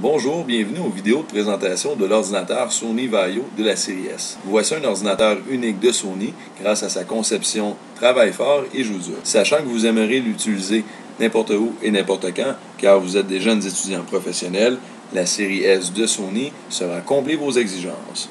Bonjour, bienvenue aux vidéos de présentation de l'ordinateur Sony Vaio de la série S. Voici un ordinateur unique de Sony grâce à sa conception travail fort et joue dur. Sachant que vous aimeriez l'utiliser n'importe où et n'importe quand, car vous êtes des jeunes étudiants professionnels, la série S de Sony sera combler vos exigences.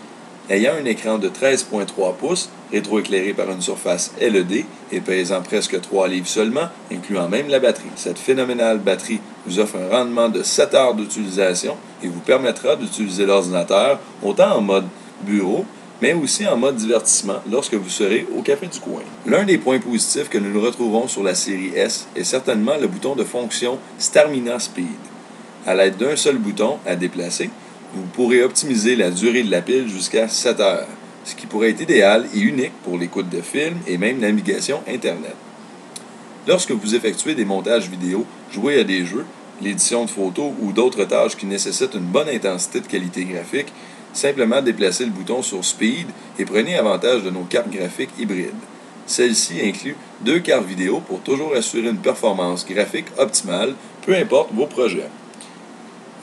Ayant un écran de 13.3 pouces, rétroéclairé par une surface LED et pesant presque 3 livres seulement, incluant même la batterie. Cette phénoménale batterie vous offre un rendement de 7 heures d'utilisation et vous permettra d'utiliser l'ordinateur autant en mode bureau, mais aussi en mode divertissement lorsque vous serez au café du coin. L'un des points positifs que nous retrouvons sur la série S est certainement le bouton de fonction Stamina Speed. À l'aide d'un seul bouton à déplacer, vous pourrez optimiser la durée de la pile jusqu'à 7 heures, ce qui pourrait être idéal et unique pour l'écoute de films et même navigation Internet. Lorsque vous effectuez des montages vidéo, jouez à des jeux, l'édition de photos ou d'autres tâches qui nécessitent une bonne intensité de qualité graphique, simplement déplacez le bouton sur Speed et prenez avantage de nos cartes graphiques hybrides. Celle-ci inclut 2 cartes vidéo pour toujours assurer une performance graphique optimale, peu importe vos projets.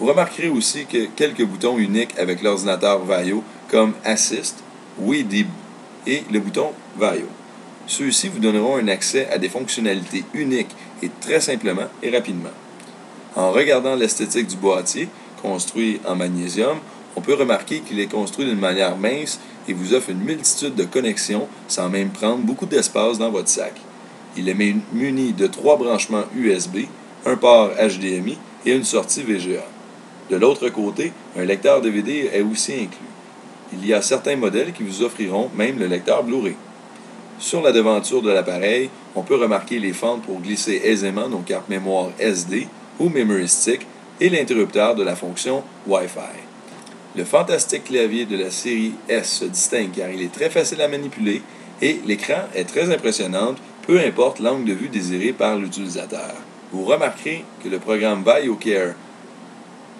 Vous remarquerez aussi que quelques boutons uniques avec l'ordinateur Vaio, comme Assist, WeDB et le bouton Vaio. Ceux-ci vous donneront un accès à des fonctionnalités uniques et très simplement et rapidement. En regardant l'esthétique du boîtier, construit en magnésium, on peut remarquer qu'il est construit d'une manière mince et vous offre une multitude de connexions sans même prendre beaucoup d'espace dans votre sac. Il est muni de 3 branchements USB, un port HDMI et une sortie VGA. De l'autre côté, un lecteur DVD est aussi inclus. Il y a certains modèles qui vous offriront même le lecteur Blu-ray. Sur la devanture de l'appareil, on peut remarquer les fentes pour glisser aisément nos cartes mémoire SD ou Memory Stick et l'interrupteur de la fonction Wi-Fi. Le fantastique clavier de la série S se distingue car il est très facile à manipuler et l'écran est très impressionnant, peu importe l'angle de vue désiré par l'utilisateur. Vous remarquerez que le programme VaioCare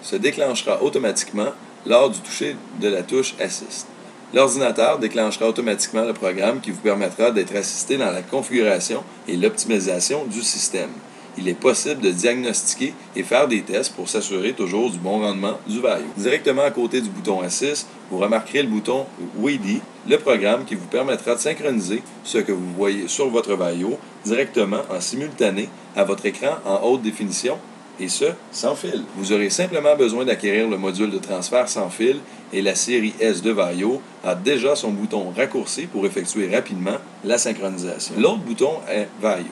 se déclenchera automatiquement lors du toucher de la touche Assist. L'ordinateur déclenchera automatiquement le programme qui vous permettra d'être assisté dans la configuration et l'optimisation du système. Il est possible de diagnostiquer et faire des tests pour s'assurer toujours du bon rendement du Vaio. Directement à côté du bouton Assist, vous remarquerez le bouton WeDB, le programme qui vous permettra de synchroniser ce que vous voyez sur votre Vaio directement en simultané à votre écran en haute définition, et ce, sans fil. Vous aurez simplement besoin d'acquérir le module de transfert sans fil et la série S de Vaio a déjà son bouton raccourci pour effectuer rapidement la synchronisation. L'autre bouton est Vaio.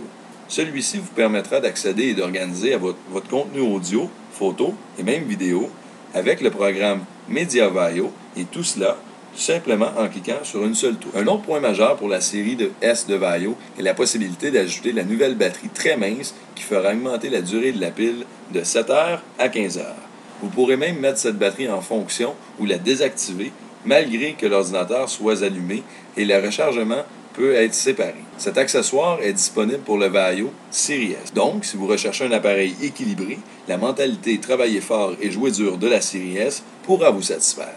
Celui-ci vous permettra d'accéder et d'organiser votre contenu audio, photo et même vidéo avec le programme Media Vaio et tout cela simplement en cliquant sur une seule touche. Un autre point majeur pour la série de S de Vaio est la possibilité d'ajouter la nouvelle batterie très mince qui fera augmenter la durée de la pile de 7 heures à 15 heures. Vous pourrez même mettre cette batterie en fonction ou la désactiver malgré que l'ordinateur soit allumé et le rechargement peut être séparé. Cet accessoire est disponible pour le Vaio série S. Donc, si vous recherchez un appareil équilibré, la mentalité travailler fort et jouer dur de la série S pourra vous satisfaire.